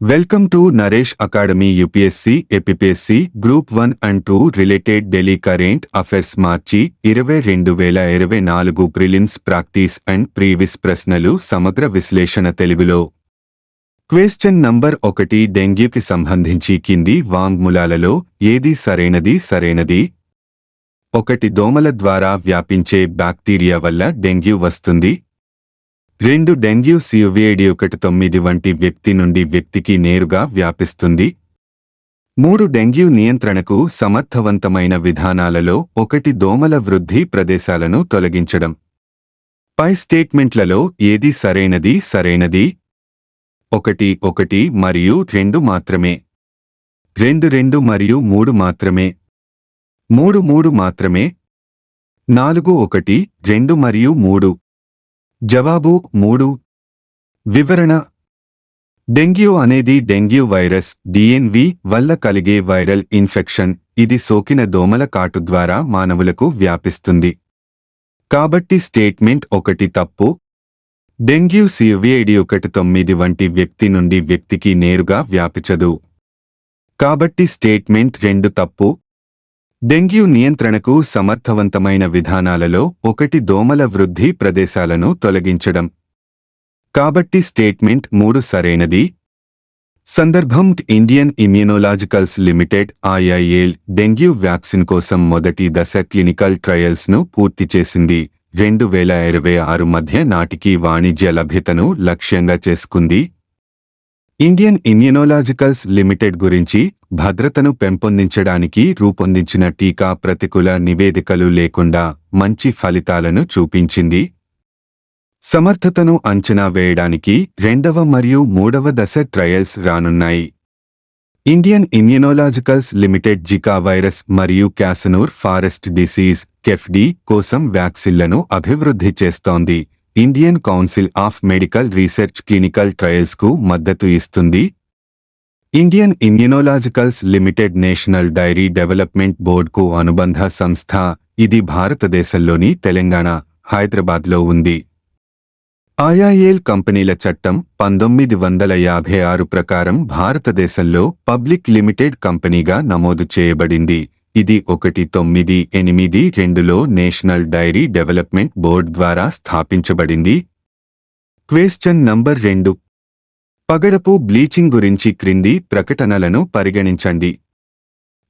Welcome to Naresh Academy UPSC, APPSC, Group 1 and 2 Related Daily Current Affairs March 2024 prelims practice and previous ప్రశ్నలు సమగ్ర విశ్లేషణ తెలుగులో. Question number 1 డెంగ్యూకి సంబంధించి కింది వాంగ్మూలాలలో ఏది సరైనది? 1 దోమల ద్వారా వ్యాపించే బ్యాక్టీరియా వల్ల డెంగ్యూ వస్తుంది. 2 డెంగ్యూ COVID-19 వంటి వ్యక్తి నుండి వ్యక్తికి నేరుగా వ్యాపిస్తుంది. 3 డెంగ్యూ నియంత్రణకు సమర్థవంతమైన విధానాలలో 1 దోమల వృద్ధి ప్రదేశాలను తొలగించడం. పై స్టేట్మెంట్లలో ఏది సరైనది? 1 మరియు 2 మాత్రమే. 2 మరియు 3 మాత్రమే. 3 మాత్రమే. 4 1 2 మరియు 3. జవాబు 3. వివరణ: డెంగ్యూ అనేది డెంగ్యూ వైరస్ DNV వల్ల కలిగే వైరల్ ఇన్ఫెక్షన్. ఇది సోకిన దోమల కాటు ద్వారా మానవులకు వ్యాపిస్తుంది. కాబట్టి స్టేట్మెంట్ 1 తప్పు. డెంగ్యూ COVID-19 వంటి వ్యక్తి నుండి వ్యక్తికి నేరుగా వ్యాపించదు. కాబట్టి స్టేట్మెంట్ 2 తప్పు. డెంగ్యూ నియంత్రణకు సమర్థవంతమైన విధానాలలో 1 దోమల వృద్ధి ప్రదేశాలను తొలగించడం. కాబట్టి స్టేట్మెంట్ 3 సరైనది. సందర్భం: Indian Immunologicals limited IIL dengue vaccine కోసం మొదటి దశ క్లినికల్ ట్రయల్స్ను పూర్తి చేసింది. 2026 మధ్య నాటికి వాణిజ్య లభ్యతను లక్ష్యంగా చేసుకుంది. ఇండియన్ ఇమ్యునోలాజికల్స్ లిమిటెడ్ గురించి భద్రతను పెంపొందించడానికి రూపొందించిన టీకా ప్రతికూల నివేదికలు లేకుండా మంచి ఫలితాలను చూపించింది. సమర్థతను అంచనా వేయడానికి 2వ మరియు 3వ దశ ట్రయల్స్ రానున్నాయి. Indian Immunologicals Limited Zika virus మరియు క్యాసనూర్ ఫారెస్ట్ డిసీజ్ KEFD కోసం వ్యాక్సిన్లను అభివృద్ధి చేస్తోంది. Indian Council of Medical Research clinical ట్రయల్స్కు మద్దతు ఇస్తుంది. Indian Immunologicals Limited National Dairy Development బోర్డుకు అనుబంధ సంస్థ. ఇది భారతదేశంలోని తెలంగాణ, హైదరాబాద్లో ఉంది. IIL కంపెనీల చట్టం 1956 ప్రకారం భారతదేశంలో పబ్లిక్ లిమిటెడ్ కంపెనీగా నమోదు చేయబడింది. ఇది 1982లో నేషనల్ డైరీ డెవలప్మెంట్ బోర్డ్ ద్వారా స్థాపించబడింది. Question number 2. పగడపు బ్లీచింగ్ గురించి క్రింది ప్రకటనలను పరిగణించండి.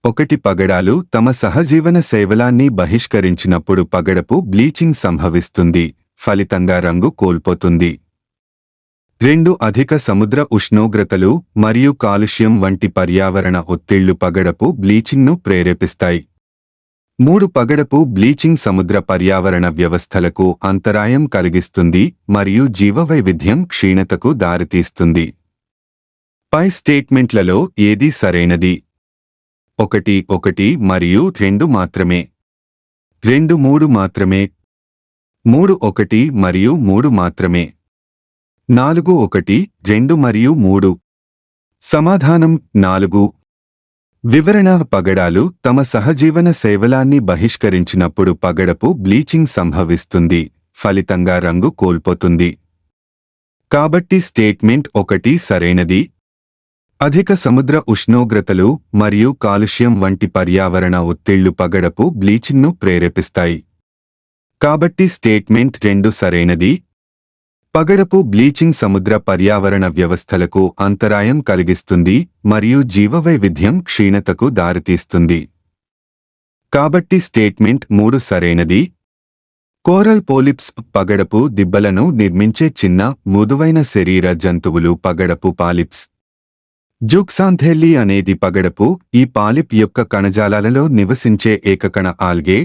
1 పగడాలు తమ సహజీవన శైవలాన్ని బహిష్కరించినప్పుడు పగడపు బ్లీచింగ్ సంభవిస్తుంది, ఫలితంగా రంగు కోల్పోతుంది. 2 అధిక సముద్ర ఉష్ణోగ్రతలు మరియు కాలుష్యం వంటి పర్యావరణ ఒత్తిళ్లు పగడపు బ్లీచింగ్ను ప్రేరేపిస్తాయి. 3 పగడపు బ్లీచింగ్ సముద్ర పర్యావరణ వ్యవస్థలకు అంతరాయం కలిగిస్తుంది మరియు జీవవైవిధ్యం క్షీణతకు దారితీస్తుంది. పై స్టేట్మెంట్లలో ఏది సరైనది? 1 మరియు 2 మాత్రమే. 2 3 మాత్రమే. 3 1 మరియు 3 మాత్రమే. 4 1 2 మరియు 3. సమాధానం 4. వివరణ: పగడాలు తమ సహజీవన శైవలాన్ని బహిష్కరించినప్పుడు పగడపు బ్లీచింగ్ సంభవిస్తుంది, ఫలితంగా రంగు కోల్పోతుంది. కాబట్టి స్టేట్మెంట్ 1 సరైనది. అధిక సముద్ర ఉష్ణోగ్రతలు మరియు కాలుష్యం వంటి పర్యావరణ ఒత్తిళ్లు పగడపు బ్లీచింగ్ను ప్రేరేపిస్తాయి. కాబట్టి స్టేట్మెంట్ 2 సరైనది. పగడపు బ్లీచింగ్ సముద్ర పర్యావరణ వ్యవస్థలకు అంతరాయం కలిగిస్తుంది మరియు జీవవైవిధ్యం క్షీణతకు దారితీస్తుంది. కాబట్టి స్టేట్మెంట్ 3 సరైనది. కోరల్ పోలిప్స్ పగడపు దిబ్బలను నిర్మించే చిన్న, మృదువైన శరీర జంతువులు పగడపు పాలిప్స్. జూక్సాంథెల్లీ అనేది పగడపు. ఈ పాలిప్ యొక్క కణజాలాలలో నివసించే ఏకకణ ఆల్గే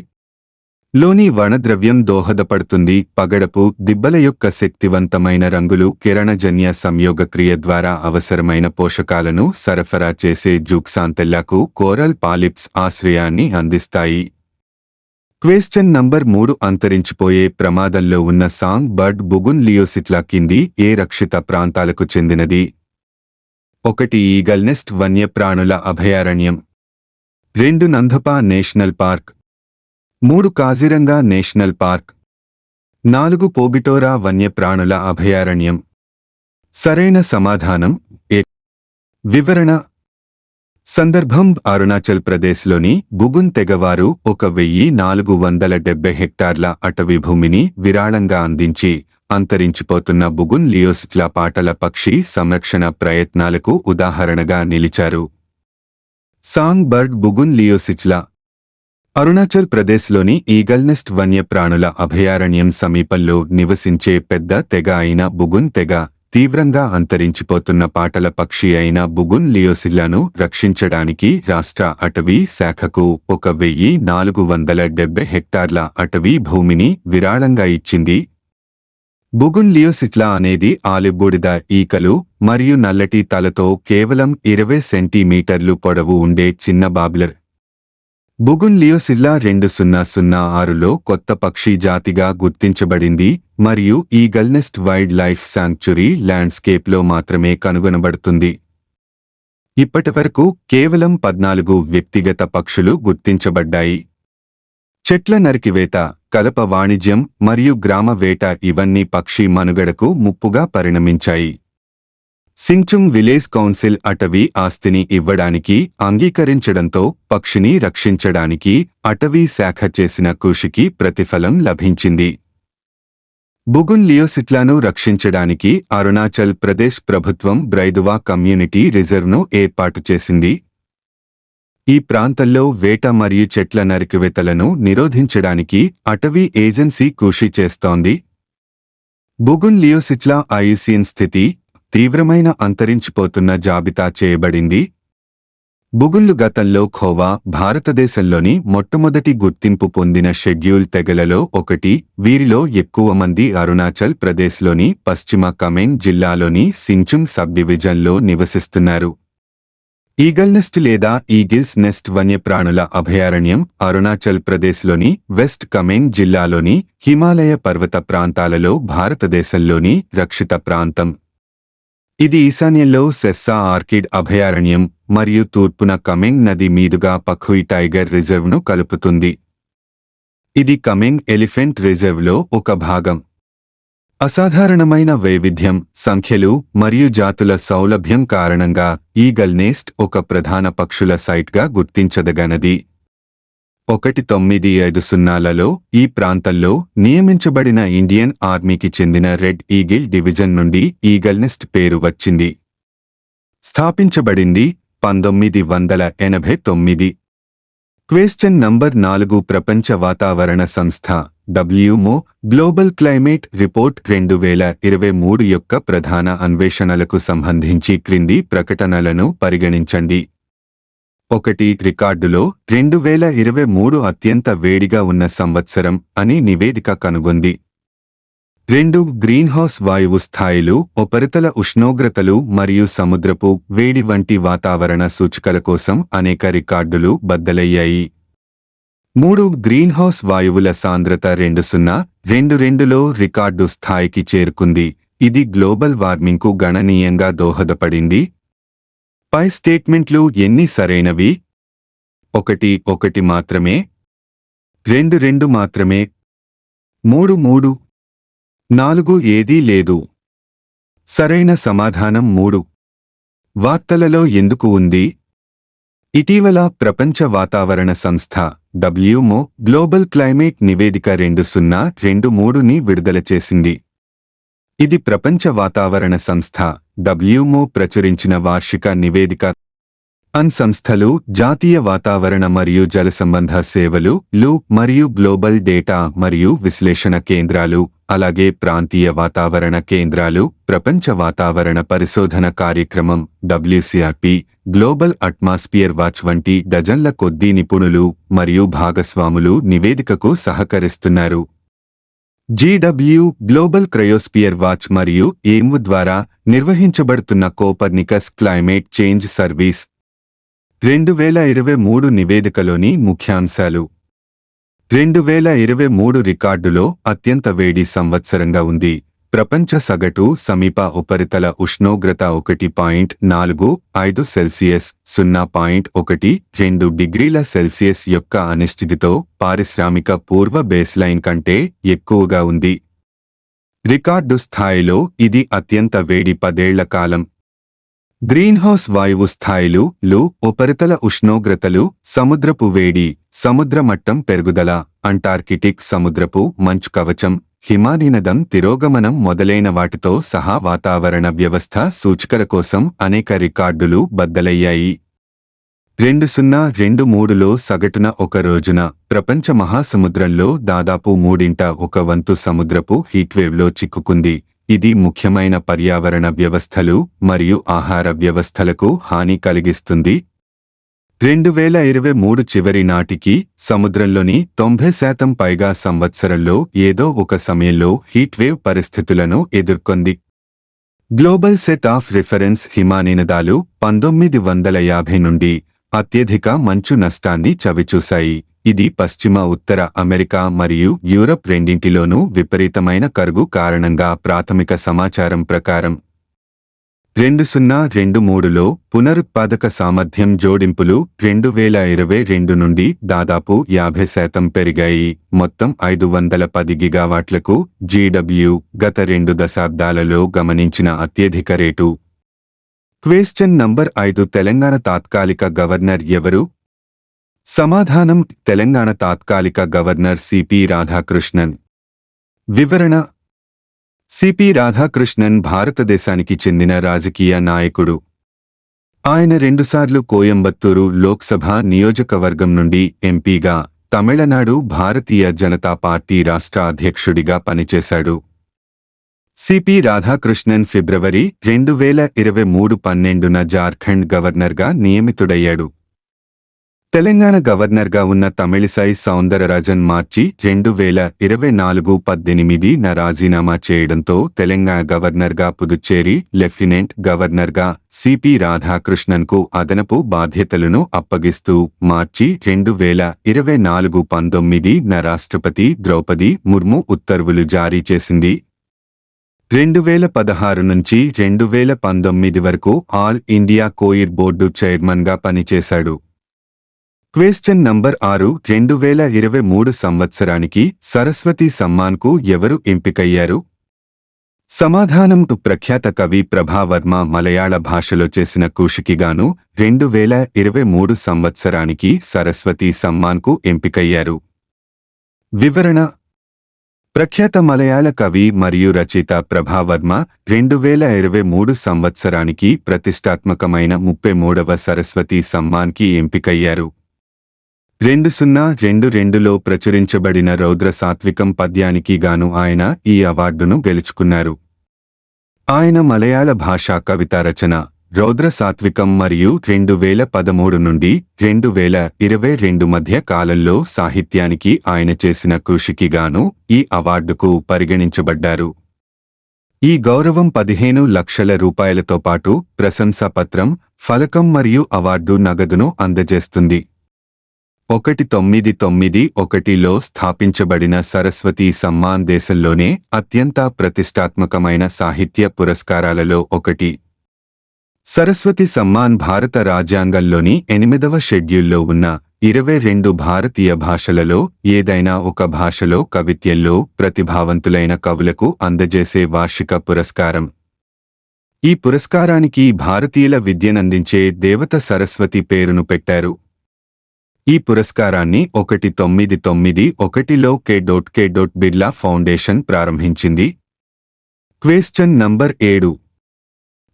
లోని వర్ణద్రవ్యం దోహదపడుతుంది. పగడపు దిబ్బల యొక్క శక్తివంతమైన రంగులు కిరణజన్య సంయోగక్రియ ద్వారా అవసరమైన పోషకాలను సరఫరా చేసే జూక్సాంథెల్లాకు కోరల్ పాలిప్స్ ఆశ్రయాన్ని అందిస్తాయి. Question number 3. అంతరించిపోయే ప్రమాదంలో ఉన్న సాంగ్ బర్డ్ బుగున్ లియోసిట్లా కింది ఏ రక్షిత ప్రాంతాలకు చెందినది? 1 ఈగల్ నెస్ట్ వన్యప్రాణుల అభయారణ్యం. 2 Namdapha national park. 3 Kaziranga national park. 4 Pobitora వన్యప్రాణుల అభయారణ్యం. సరైన సమాధానం వివరణ సందర్భం అరుణాచల్ ప్రదేశ్లోని బుగున్ తెగవారు 1470 హెక్టార్ల అటవీ భూమిని విరాళంగా అందించి అంతరించిపోతున్న బుగున్ లియోసిట్ల పాటల పక్షి సంరక్షణ ప్రయత్నాలకు ఉదాహరణగా నిలిచారు. సాంగ్ బర్డ్ బుగున్ లియోసిట్ల అరుణాచల్ ప్రదేశ్లోని ఈగల్నెస్ట్ వన్యప్రాణుల అభయారణ్యం సమీపంలో నివసించే పెద్ద తెగ అయిన బుగున్ తెగ తీవ్రంగా అంతరించిపోతున్న పాటల పక్షి అయిన బుగున్ లియోసిట్లను రక్షించడానికి రాష్ట్ర అటవీ శాఖకు 1470 హెక్టార్ల అటవీ భూమిని విరాళంగా ఇచ్చింది. బుగున్ లియోసిట్ల అనేది ఆలిబూడిద ఈకలు మరియు నల్లటి తలతో కేవలం 20 సెంటీమీటర్లు పొడవు ఉండే చిన్న బాబ్లర్. బుగున్ లియోసిట్ల 2006లో కొత్త పక్షి జాతిగా గుర్తించబడింది మరియు ఈగల్నెస్ట్ వైల్డ్ లైఫ్ శాంక్చురీ ల్యాండ్స్కేప్లో మాత్రమే కనుగొనబడుతుంది. ఇప్పటివరకు కేవలం 14 వ్యక్తిగత పక్షులు గుర్తించబడ్డాయి. చెట్ల నరికివేత, కలప వాణిజ్యం మరియు గ్రామ వేట ఇవన్నీ పక్షి మనుగడకు ముప్పుగా పరిణమించాయి. సింగ్చుంగ్ విలేజ్ కౌన్సిల్ అటవీ ఆస్తిని ఇవ్వడానికి అంగీకరించడంతో పక్షిని రక్షించడానికి అటవీ శాఖ చేసిన కృషికి ప్రతిఫలం లభించింది. బుగున్ లియోసిట్లను రక్షించడానికి అరుణాచల్ ప్రదేశ్ ప్రభుత్వం బ్రైదువా కమ్యూనిటీ రిజర్వ్ను ఏర్పాటు చేసింది. ఈ ప్రాంతంలో వేట మరియు చెట్ల నరికివేతలను నిరోధించడానికి అటవీ ఏజెన్సీ కృషి చేస్తోంది. బుగున్ లియోసిట్ల ఐయుసిఎన్ స్థితి తీవ్రమైన అంతరించిపోతున్న జాబితా చేయబడింది. బుగున్లు గతంలో ఖోవా భారతదేశంలోని మొట్టమొదటి గుర్తింపు పొందిన షెడ్యూల్ తెగలలో ఒకటి. వీరిలో ఎక్కువ మంది అరుణాచల్ ప్రదేశ్లోని పశ్చిమ కమెంగ్ జిల్లాలోని సింగ్చుంగ్ సబ్ డివిజన్లో నివసిస్తున్నారు. ఈగల్నెస్ట్ లేదా ఈగిల్స్ నెస్ట్ వన్యప్రాణుల అభయారణ్యం అరుణాచల్ ప్రదేశ్లోని వెస్ట్ కమెంగ్ జిల్లాలోని హిమాలయ పర్వత ప్రాంతాలలో భారతదేశంలోని రక్షిత ప్రాంతం. ఇది ఈశాన్యంలో సెస్సా ఆర్కిడ్ అభయారణ్యం మరియు తూర్పున కమెంగ్ నది మీదుగా పఖ్వి టైగర్ రిజర్వ్ను కలుపుతుంది. ఇది కమెంగ్ ఎలిఫెంట్ రిజర్వ్లో ఒక భాగం. అసాధారణమైన వైవిధ్యం, సంఖ్యలు మరియు జాతుల సౌలభ్యం కారణంగా ఈగల్ నెస్ట్ ఒక ప్రధాన పక్షుల సైట్గా గుర్తించదగనది. 1950లలో ఈ ప్రాంతంలో నియమించబడిన ఇండియన్ ఆర్మీకి చెందిన రెడ్ ఈగిల్ డివిజన్ నుండి ఈగల్నెస్ట్ పేరు వచ్చింది. స్థాపించబడింది 1989. క్వెశ్చన్ నంబర్ 4 ప్రపంచ వాతావరణ సంస్థ WMO గ్లోబల్ క్లైమేట్ రిపోర్ట్ 2023 యొక్క ప్రధాన అన్వేషణలకు సంబంధించి క్రింది ప్రకటనలను పరిగణించండి. 1. రికార్డులో 2023 అత్యంత వేడిగా ఉన్న సంవత్సరం అని నివేదిక కనుగొంది. 2. గ్రీన్హౌస్ వాయువు స్థాయిలు, ఉపరితల ఉష్ణోగ్రతలు మరియు సముద్రపు వేడి వంటి వాతావరణ సూచికల కోసం అనేక రికార్డులు బద్దలయ్యాయి. 3. గ్రీన్హౌస్ వాయువుల సాంద్రత 2022లో రికార్డు స్థాయికి చేరుకుంది. ఇది గ్లోబల్ వార్మింగ్కు గణనీయంగా దోహదపడింది. పై స్టేట్మెంట్లు ఎన్ని సరైనవి? 1 మాత్రమే, 2 మాత్రమే, 3 4 ఏదీ లేదు. సరైన సమాధానం 3. వార్తలలో ఎందుకు ఉంది? ఇటీవల ప్రపంచ వాతావరణ సంస్థ WMO గ్లోబల్ క్లైమేట్ నివేదిక 2023ని విడుదల చేసింది. ఇది ప్రపంచ వాతావరణ సంస్థ WMO ప్రచురించిన వార్షిక నివేదిక. అన్ సంస్థలు, జాతీయ వాతావరణ మరియు జల సంబంధ సేవలు మరియు గ్లోబల్ డేటా మరియు విశ్లేషణ కేంద్రాలు, అలాగే ప్రాంతీయ వాతావరణ కేంద్రాలు, ప్రపంచ వాతావరణ పరిశోధన కార్యక్రమం WCRP, గ్లోబల్ అట్మాస్ఫియర్ వాచ్ వంటి డజన్ల కొద్దీ నిపుణులు మరియు భాగస్వాములు నివేదికకు సహకరిస్తున్నారు. GW గ్లోబల్ క్రయోస్పియర్ వాచ్ మరియు ఎయిమ్వ్ ద్వారా నిర్వహించబడుతున్న కోపర్నికస్ క్లైమేట్ చేంజ్ సర్వీస్ 2023 నివేదికలోని ముఖ్యాంశాలు. 2023 రికార్డులో అత్యంత వేడి సంవత్సరంగా ఉంది. ప్రపంచ సగటు సమీప ఉపరితల ఉష్ణోగ్రత 1.45 సెల్సియస్ 0.12 డిగ్రీల సెల్సియస్ యొక్క అనిశ్చితితో పారిశ్రామిక పూర్వ బేస్లైన్ కంటే ఎక్కువగా ఉంది. రికార్డు స్థాయిలో ఇది అత్యంత వేడి 10 ఏళ్ల కాలం. గ్రీన్హౌస్ వాయువు స్థాయిలు ఉపరితల ఉష్ణోగ్రతలు, సముద్రపు వేడి, సముద్ర మట్టం పెరుగుదల, అంటార్కిటిక్ సముద్రపు మంచు కవచం, హిమానీనదం తిరోగమనం మొదలైన వాటితో సహా వాతావరణ వ్యవస్థ సూచికల కోసం అనేక రికార్డులు బద్దలయ్యాయి. 2023లో సగటున ఒక రోజున ప్రపంచ మహాసముద్రంలో దాదాపు మూడింట ఒక వంతు సముద్రపు హీట్వేవ్లో చిక్కుకుంది. ఇది ముఖ్యమైన పర్యావరణ వ్యవస్థలు మరియు ఆహార వ్యవస్థలకు హాని కలిగిస్తుంది. 2023 చివరి నాటికి సముద్రంలోని 90% పైగా సంవత్సరంలో ఏదో ఒక సమయంలో హీట్వేవ్ పరిస్థితులను ఎదుర్కొంది. గ్లోబల్ సెట్ ఆఫ్ రిఫరెన్స్ హిమానీనదాలు 1950 నుండి అత్యధిక మంచు నష్టాన్ని చవిచూశాయి. ఇది పశ్చిమ ఉత్తర అమెరికా మరియు యూరప్ రెండింటిలోనూ విపరీతమైన కరుగు కారణంగా ప్రాథమిక సమాచారం ప్రకారం. 2023లో పునరుత్పాదక సామర్థ్యం జోడింపులు 2022 నుండి దాదాపు 50% పెరిగాయి. మొత్తం 510 గిగావాట్లకు GW గత 2 దశాబ్దాలలో గమనించిన అత్యధిక రేటు. క్వశ్చన్ నంబర్ 5 తెలంగాణ తాత్కాలిక గవర్నర్ ఎవరు? సమాధానం తెలంగాణ తాత్కాలిక గవర్నర్ సిపి రాధాకృష్ణన్. వివరణ: సిపి రాధాకృష్ణన్ భారతదేశానికి చెందిన రాజకీయ నాయకుడు. ఆయన 2 సార్లు కోయంబత్తూరు లోక్సభ నియోజకవర్గం నుండి ఎంపీగా, తమిళనాడు భారతీయ జనతా పార్టీ రాష్ట్ర అధ్యక్షుడిగా పనిచేశాడు. సిపి రాధాకృష్ణన్ ఫిబ్రవరి 2023 12న జార్ఖండ్ గవర్నర్గా నియమితుడయ్యాడు. తెలంగాణ గవర్నర్గా ఉన్న తమిళిసై సౌందరరాజన్ మార్చి 2024 18న రాజీనామా చేయడంతో తెలంగాణ గవర్నర్గా పుదుచ్చేరి లెఫ్టినెంట్ గవర్నర్గా సిపి రాధాకృష్ణన్కు అదనపు బాధ్యతలను అప్పగిస్తూ మార్చి 2024 19న రాష్ట్రపతి ద్రౌపది ముర్ము ఉత్తర్వులు జారీ చేసింది. 2016 నుంచి 2019 వరకు ఆల్ ఇండియా కోయిర్ బోర్డు చైర్మన్గా పనిచేశాడు. క్వశ్చన్ నంబర్ 6 2023 సంవత్సరానికి సరస్వతి సమ్మాన్కు ఎవరు ఎంపికయ్యారు? సమాధానం ప్రఖ్యాత కవి ప్రభావర్మ మలయాళ భాషలో చేసిన కృషికిగాను 2023 సంవత్సరానికి సరస్వతి సమ్మాన్కు ఎంపికయ్యారు. వివరణ: ప్రఖ్యాత మలయాళ కవి మరియు రచయిత ప్రభావర్మ 2023 సంవత్సరానికి ప్రతిష్టాత్మకమైన 33వ సరస్వతి సమ్మాన్కి ఎంపికయ్యారు. 2022లో ప్రచురించబడిన రౌద్ర సాత్వికం పద్యానికి గాను ఆయన ఈ అవార్డును గెలుచుకున్నారు. ఆయన మలయాళ భాషా కవితా రచన రౌద్ర సాత్వికం మరియు 2013 నుండి 2022 మధ్య కాలంలో సాహిత్యానికి ఆయన చేసిన కృషికి గాను ఈ అవార్డుకు పరిగణించబడ్డారు. ఈ గౌరవం 15 లక్షల రూపాయలతో పాటు ప్రశంసా పత్రం, ఫలకం మరియు అవార్డు నగదును అందజేస్తుంది. 1991లో స్థాపించబడిన సరస్వతి సమ్మాన్ దేశంలోనే అత్యంత ప్రతిష్టాత్మకమైన సాహిత్య పురస్కారాలలో ఒకటి. సరస్వతి సమ్మాన్ భారత రాజ్యాంగంలోని 8వ షెడ్యూల్లో ఉన్న 22 భారతీయ భాషలలో ఏదైనా ఒక భాషలో కవిత్యంలో ప్రతిభావంతులైన కవులకు అందజేసే వార్షిక పురస్కారం. ఈ పురస్కారానికి భారతీయుల విద్యనందించే దేవత సరస్వతి పేరును పెట్టారు. ఈ పురస్కారాన్ని 1991లో కె. బిర్లా ఫౌండేషన్ ప్రారంభించింది. క్వశ్చన్ నంబర్ 7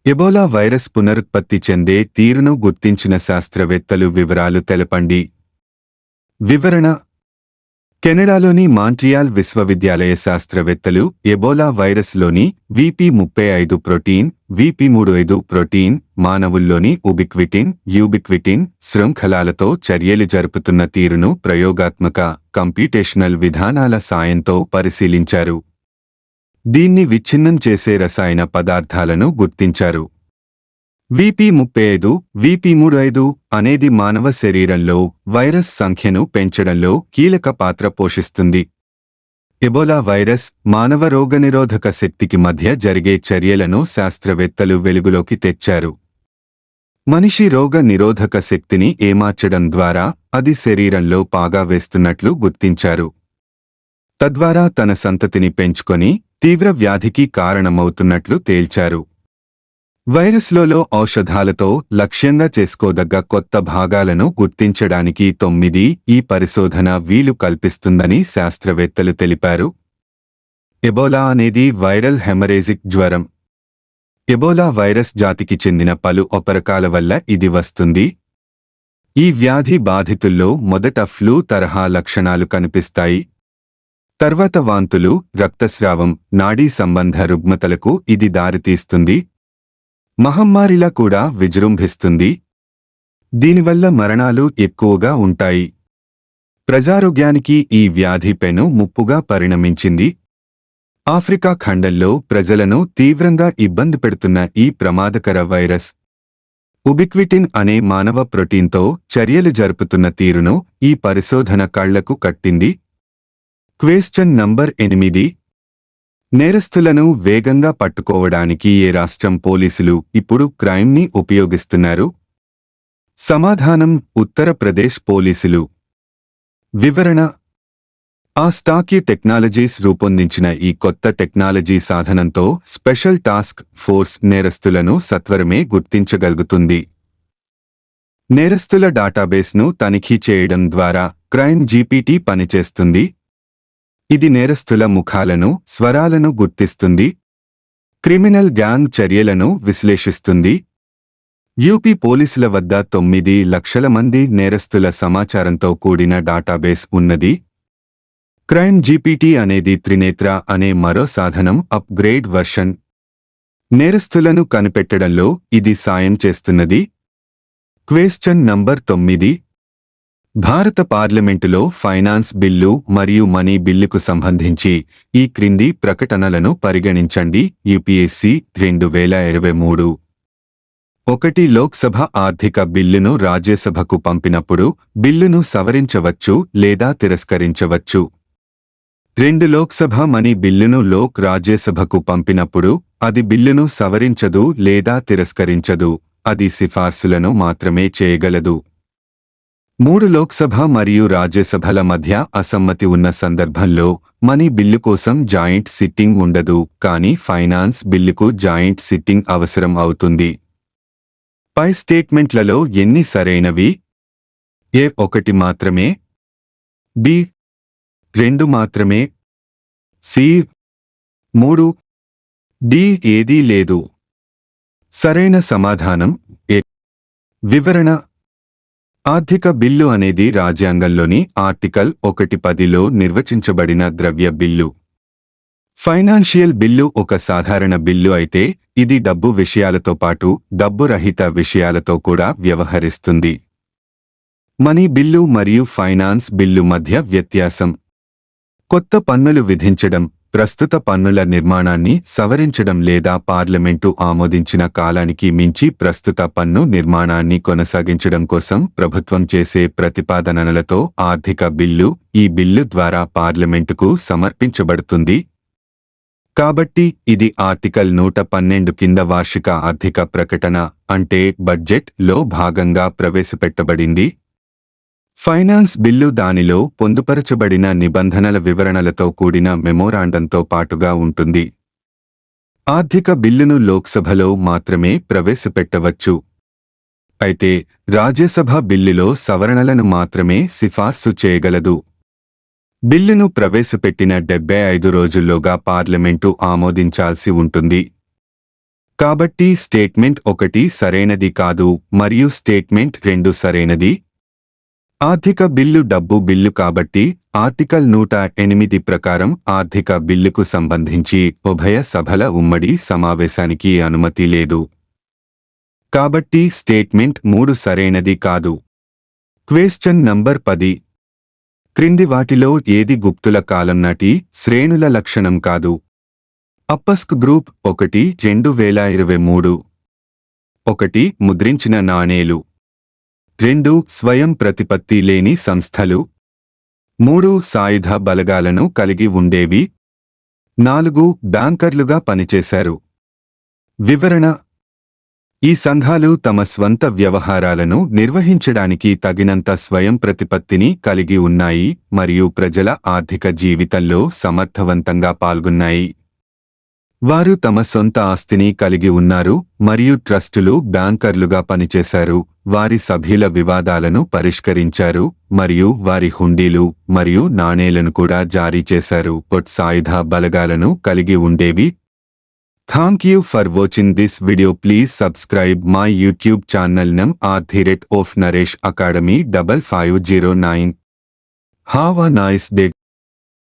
ఎబోలా వైరస్ పునరుత్పత్తి చెందే తీరును గుర్తించిన శాస్త్రవేత్తలు వివరాలు తెలపండి. వివరణ: కెనడాలోని మాంట్రియాల్ విశ్వవిద్యాలయ శాస్త్రవేత్తలు ఎబోలా వైరస్లోని VP35 ప్రోటీన్, VP35 ప్రోటీన్ మానవుల్లోని యూబిక్విటిన్ శృంఖలాలతో చర్యలు జరుపుతున్న తీరును ప్రయోగాత్మక కంప్యూటేషనల్ విధానాల సాయంతో పరిశీలించారు. దీన్ని విచ్ఛిన్నం చేసే రసాయన పదార్థాలను గుర్తించారు. VP35 అనేది మానవ శరీరంలో వైరస్ సంఖ్యను పెంచడంలో కీలక పాత్ర పోషిస్తుంది. ఎబోలా వైరస్, మానవ రోగనిరోధక శక్తికి మధ్య జరిగే చర్యలను శాస్త్రవేత్తలు వెలుగులోకి తెచ్చారు. మనిషి రోగ నిరోధక శక్తిని ఏమార్చడం ద్వారా అది శరీరంలో పాగా వేస్తున్నట్లు గుర్తించారు. తద్వారా తన సంతతిని పెంచుకొని తీవ్ర వ్యాధికి కారణమవుతున్నట్లు తేల్చారు. వైరస్లలో ఔషధాలతో లక్ష్యంగా చేసుకోదగ్గ కొత్త భాగాలను గుర్తించడానికి 9 ఈ పరిశోధన వీలు కల్పిస్తుందని శాస్త్రవేత్తలు తెలిపారు. ఎబోలా అనేది వైరల్ హెమరేజిక్ జ్వరం. ఎబోలా వైరస్ జాతికి చెందిన పలు ఉపరకాల వల్ల ఇది వస్తుంది. ఈ వ్యాధి బాధితుల్లో మొదట ఫ్లూ తరహా లక్షణాలు కనిపిస్తాయి. తర్వాత వాంతులు, రక్తస్రావం, నాడీ సంబంధ రుగ్మతలకు ఇది దారితీస్తుంది. మహమ్మారిలా కూడా విజృంభిస్తుంది. దీనివల్ల మరణాలు ఎక్కువగా ఉంటాయి. ప్రజారోగ్యానికి ఈ వ్యాధి పెను ముప్పుగా పరిణమించింది. ఆఫ్రికా ఖండంలో ప్రజలను తీవ్రంగా ఇబ్బంది పెడుతున్న ఈ ప్రమాదకర వైరస్ ఉబిక్విటిన్ అనే మానవ ప్రోటీన్తో చర్యలు జరుపుతున్న తీరును ఈ పరిశోధన కళ్లకు కట్టింది. Question number 8. నేరస్తులను వేగంగా పట్టుకోవడానికి ఏ రాష్ట్రం పోలీసులు ఇప్పుడు క్రైమ్ని ఉపయోగిస్తున్నారు? సమాధానం: ఉత్తరప్రదేశ్ పోలీసులు. వివరణ: ఆ స్టాక్యూ టెక్నాలజీస్ రూపొందించిన ఈ కొత్త టెక్నాలజీ సాధనంతో స్పెషల్ టాస్క్ ఫోర్స్ నేరస్తులను సత్వరమే గుర్తించగలుగుతుంది. నేరస్తుల డాటాబేస్ను తనిఖీ చేయడం ద్వారా క్రైమ్ జీపీటీ పనిచేస్తుంది. ఇది నేరస్తుల ముఖాలను, స్వరాలను గుర్తిస్తుంది. క్రిమినల్ గ్యాంగ్ చర్యలను విశ్లేషిస్తుంది. యూపీ పోలీసుల వద్ద 9 లక్షల మంది నేరస్తుల సమాచారంతో కూడిన డాటాబేస్ ఉన్నది. క్రైమ్ జీపీటీ అనేది త్రినేత్ర అనే మరో సాధనం అప్గ్రేడ్ వర్షన్. నేరస్తులను కనిపెట్టడంలో ఇది సాయం చేస్తున్నది. Question number 9. భారత పార్లమెంటులో ఫైనాన్స్ బిల్లు మరియు మనీ బిల్లుకు సంబంధించి ఈ క్రింది ప్రకటనలను పరిగణించండి. యూపీఎస్సీ 2023. 1. లోక్సభ ఆర్థిక బిల్లును రాజ్యసభకు పంపినప్పుడు బిల్లును సవరించవచ్చు లేదా తిరస్కరించవచ్చు. 2. లోక్సభ మనీ బిల్లును రాజ్యసభకు పంపినప్పుడు అది బిల్లును సవరించదు లేదా తిరస్కరించదు, అది సిఫార్సులను మాత్రమే చేయగలదు. 3. లోక్సభ మరియు రాజ్యసభల మధ్య అసమ్మతి ఉన్న సందర్భంలో మనీ బిల్లు కోసం జాయింట్ సిట్టింగ్ ఉండదు, కానీ ఫైనాన్స్ బిల్లుకు జాయింట్ సిట్టింగ్ అవసరం అవుతుంది. పై స్టేట్మెంట్లలో ఎన్ని సరైనవి? ఏ 1 మాత్రమే, బి 2 మాత్రమే, సి 3, డి ఏదీ లేదు. సరైన సమాధానం ఏ. వివరణ: ఆర్థిక బిల్లు అనేది రాజ్యాంగంలోని ఆర్టికల్ 110లో నిర్వచించబడిన ద్రవ్య బిల్లు. ఫైనాన్షియల్ బిల్లు ఒక సాధారణ బిల్లు అయితే ఇది డబ్బు విషయాలతో పాటు డబ్బు రహిత విషయాలతో కూడా వ్యవహరిస్తుంది. మనీ బిల్లు మరియు ఫైనాన్స్ బిల్లు మధ్య వ్యత్యాసం: కొత్త పన్నులు విధించడం, ప్రస్తుత పన్నుల నిర్మాణాన్ని సవరించడం లేదా పార్లమెంటు ఆమోదించిన కాలానికి మించి ప్రస్తుత పన్ను నిర్మాణాన్ని కొనసాగించడం కోసం ప్రభుత్వం చేసే ప్రతిపాదనలతో ఆర్థిక బిల్లు ఈ బిల్లు ద్వారా పార్లమెంటుకు సమర్పించబడుతుంది. కాబట్టి ఇది ఆర్టికల్ 112 కింద వార్షిక ఆర్థిక ప్రకటన అంటే బడ్జెట్ లో భాగంగా ప్రవేశపెట్టబడింది. ఫైనాన్స్ బిల్లు దానిలో పొందుపరచబడిన నిబంధనల వివరణలతో కూడిన మెమోరాండంతో పాటుగా ఉంటుంది. ఆర్థిక బిల్లును లోక్సభలో మాత్రమే ప్రవేశపెట్టవచ్చు. అయితే రాజ్యసభ బిల్లులో సవరణలను మాత్రమే సిఫార్సు చేయగలదు. బిల్లును ప్రవేశపెట్టిన 75 రోజుల్లోగా పార్లమెంటు ఆమోదించాల్సి ఉంటుంది. కాబట్టి స్టేట్మెంట్ 1 సరైనది కాదు మరియు స్టేట్మెంట్ 2 సరైనది. ఆర్థిక బిల్లు డబ్బు బిల్లు కాబట్టి ఆర్టికల్ 108 ప్రకారం ఆర్థిక బిల్లుకు సంబంధించి ఉభయ సభల ఉమ్మడి సమావేశానికి అనుమతి లేదు. కాబట్టి స్టేట్మెంట్ 3 సరైనది కాదు. Question number 10. క్రింది వాటిలో ఏది గుప్తుల కాలం నాటి శ్రేణుల లక్షణం కాదు? అప్పస్క్ గ్రూప్ 1 2023. 1. ముద్రించిన నాణేలు. 2. స్వయం ప్రతిపత్తి లేని సంస్థలు. 3. సాయుధ బలగాలను కలిగి ఉండేవి. 4. బ్యాంకర్లుగా పనిచేశారు. వివరణ: ఈ సంఘాలు తమ స్వంత వ్యవహారాలను నిర్వహించడానికి తగినంత స్వయం ప్రతిపత్తిని కలిగి ఉన్నాయి మరియు ప్రజల ఆర్థిక జీవితంలో సమర్థవంతంగా పాల్గొన్నాయి. వారు తమ సొంత ఆస్తిని కలిగి ఉన్నారు మరియు ట్రస్టులు బ్యాంకర్లుగా పనిచేశారు. వారి సభ్యుల వివాదాలను పరిష్కరించారు మరియు వారి హుండీలు మరియు నాణేలను కూడా జారీ చేశారు. సాయుధ బలగాలను కలిగి ఉండేవి. Thank you for watching this video. Please subscribe my YouTube channel @of Naresh Academy 5509. Have a nice day.